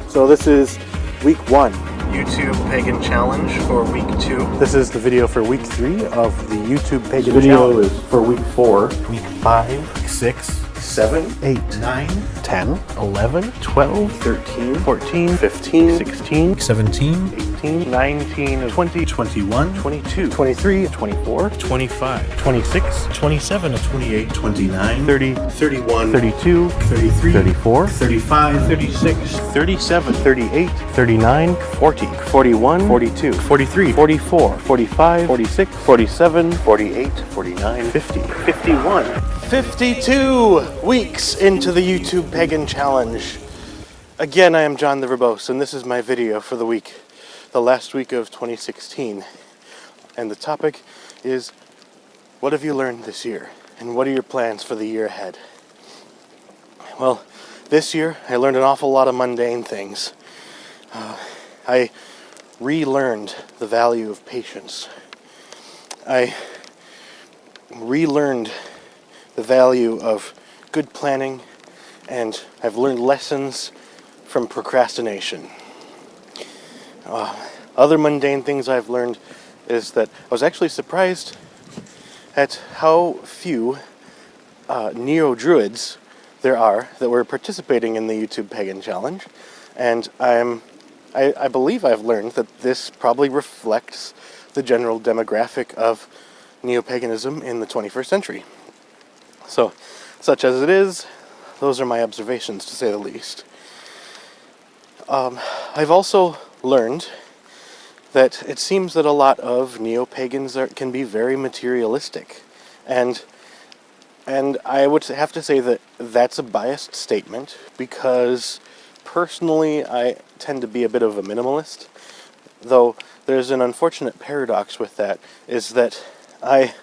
So this is week 1. YouTube Pagan Challenge for week 2. This is the video for week 3 of the YouTube Pagan This video Challenge. is for week 4. Week 5, 6, 7, 8, 9, 10, 11, 12, 13, 14, 15, 16, 17, 18, 19, 20, 21, 22, 23, 24, 25, 26, 27, 28, 29, 30, 31, 32, 33, 34, 35, 36, 37, 38, 39, 40, 41, 42, 43, 44, 45, 46, 47, 48, 49, 50, 51. 52 weeks into the YouTube Pagan Challenge. Again, I am John the Verbose, and this is my video for the week, the last week of 2016. And the topic is, what have you learned this year? And what are your plans for the year ahead? Well, this year, I learned an awful lot of mundane things. I relearned the value of patience. I relearned the value of good planning, and I've learned lessons from procrastination. Other mundane things I've learned is that I was actually surprised at how few Neo-Druids there are that were participating in the YouTube Pagan Challenge, and I believe I've learned that this probably reflects the general demographic of Neo-Paganism in the 21st century. So, such as it is, those are my observations, to say the least. I've also learned that it seems that a lot of neo-pagans can be very materialistic, and I would have to say that that's a biased statement, because personally I tend to be a bit of a minimalist, though there's an unfortunate paradox with that, is that I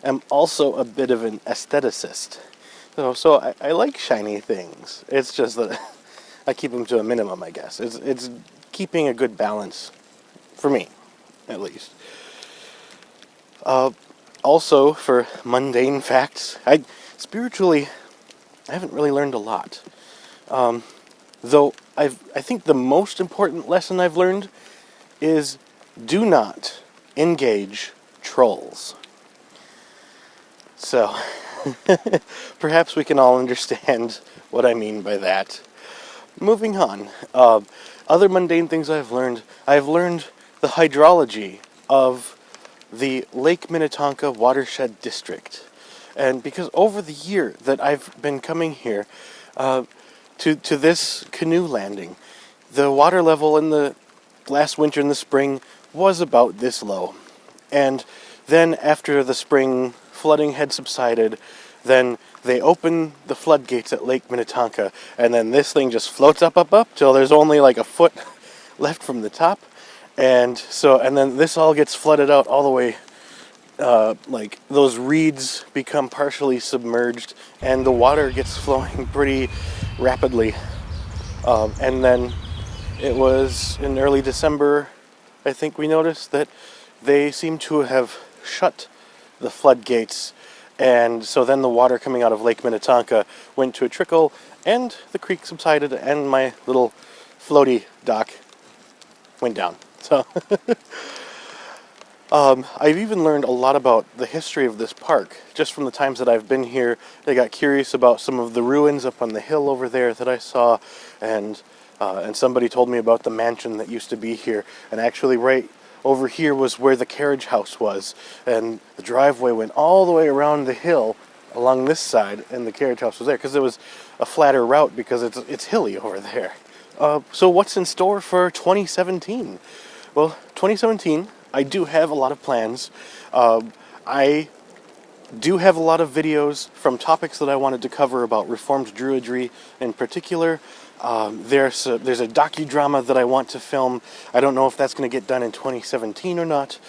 am also a bit of an aestheticist. So I like shiny things. It's just that I keep them to a minimum, I guess. It's keeping a good balance, for me, at least. Also, for mundane facts, spiritually, I haven't really learned a lot. Though I think the most important lesson I've learned is do not engage trolls. So, perhaps we can all understand what I mean by that. Moving on. Other mundane things I've learned the hydrology of the Lake Minnetonka watershed district. And because over the year that I've been coming here to this canoe landing, the water level in the last winter and the spring was about this low. And then after the spring flooding had subsided, then they open the floodgates at Lake Minnetonka, and then this thing just floats up till there's only like a foot left from the top, and then this all gets flooded out all the way, like those reeds become partially submerged, and the water gets flowing pretty rapidly, and then it was in early December, I think we noticed that they seem to have shut the floodgates, and so then the water coming out of Lake Minnetonka went to a trickle, and the creek subsided, and my little floaty dock went down. So I've even learned a lot about the history of this park just from the times that I've been here. I got curious about some of the ruins up on the hill over there that I saw, and somebody told me about the mansion that used to be here, and actually right over here was where the carriage house was, and the driveway went all the way around the hill along this side, and the carriage house was there because it was a flatter route because it's hilly over there. So what's in store for 2017? Well, 2017, I do have a lot of plans. I do have a lot of videos from topics that I wanted to cover about Reformed Druidry in particular. There's a docudrama that I want to film. I don't know if that's going to get done in 2017 or not.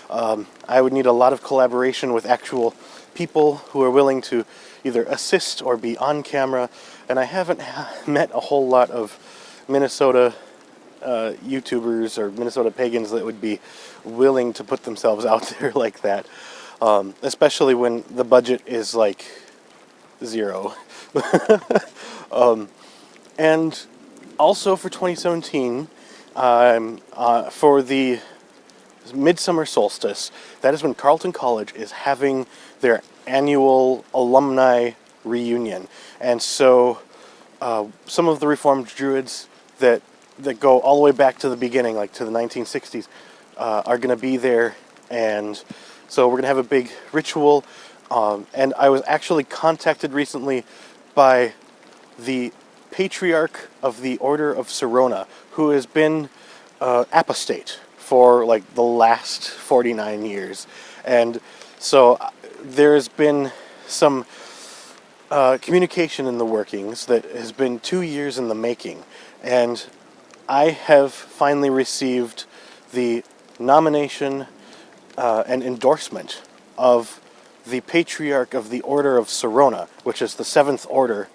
I would need a lot of collaboration with actual people who are willing to either assist or be on camera, and I haven't met a whole lot of Minnesota YouTubers or Minnesota pagans that would be willing to put themselves out there like that, especially when the budget is like zero. And Also for 2017, for the midsummer solstice, that is when Carleton College is having their annual alumni reunion. And so some of the Reformed Druids that go all the way back to the beginning, like to the 1960s, are going to be there. And so we're going to have a big ritual. And I was actually contacted recently by the Patriarch of the Order of Sirona, who has been apostate for like the last 49 years. And so there's been some communication in the workings that has been 2 years in the making. And I have finally received the nomination and endorsement of the Patriarch of the Order of Sirona, which is the seventh order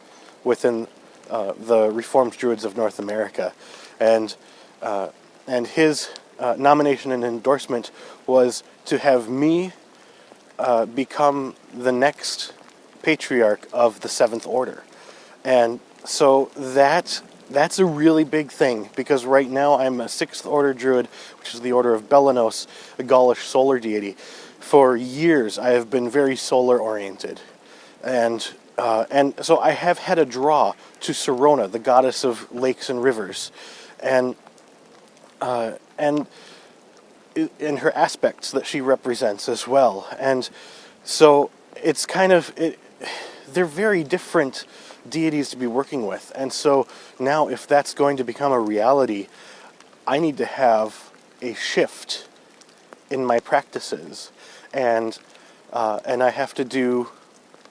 within the Reformed Druids of North America. And his nomination and endorsement was to have me become the next patriarch of the seventh order. And so that's a really big thing, because right now I'm a sixth order druid, which is the order of Belanos, a Gaulish solar deity. For years I have been very solar oriented, and so I have had a draw to Sirona, the goddess of lakes and rivers, and in her aspects that she represents as well. And so it's kind of they're very different deities to be working with. And so now, if that's going to become a reality, I need to have a shift in my practices, and I have to do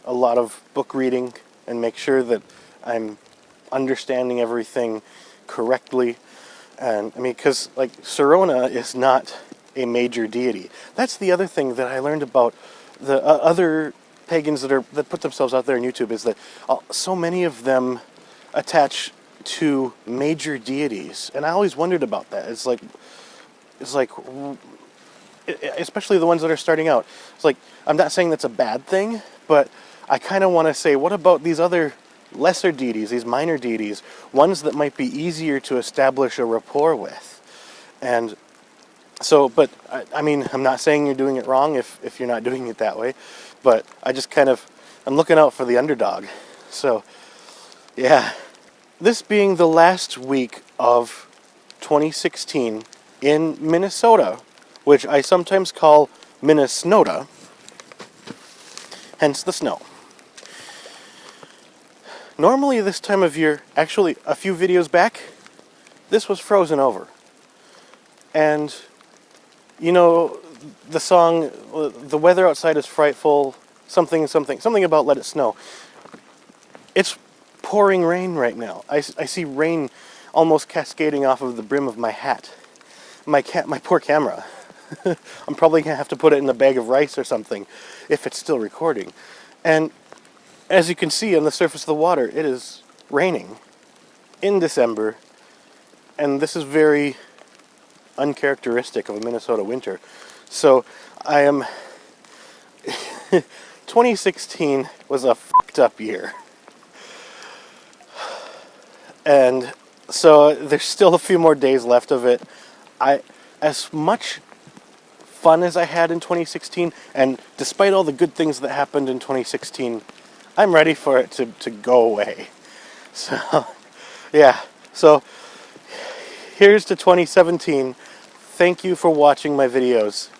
a lot of book reading and make sure that I'm understanding everything correctly. And I mean, because like Sirona is not a major deity. That's the other thing that I learned about the other pagans that put themselves out there on YouTube, is that so many of them attach to major deities, and I always wondered about that. It's like especially the ones that are starting out. It's like, I'm not saying that's a bad thing, but I kind of want to say, what about these other lesser deities, these minor deities, ones that might be easier to establish a rapport with? And so, but I mean, I'm not saying you're doing it wrong if you're not doing it that way, but I just I'm looking out for the underdog. So, yeah. This being the last week of 2016 in Minnesota, which I sometimes call Minnesota, hence the snow. Normally this time of year, actually a few videos back, this was frozen over. And, you know, the song, the weather outside is frightful, something about let it snow. It's pouring rain right now. I see rain almost cascading off of the brim of my hat. My poor camera. I'm probably going to have to put it in a bag of rice or something if it's still recording. And as you can see on the surface of the water, it is raining in December, and this is very uncharacteristic of a Minnesota winter. So 2016 was a fucked up year. And so there's still a few more days left of it. As much fun as I had in 2016, and despite all the good things that happened in 2016, I'm ready for it to go away. So, yeah. So, here's to 2017. Thank you for watching my videos.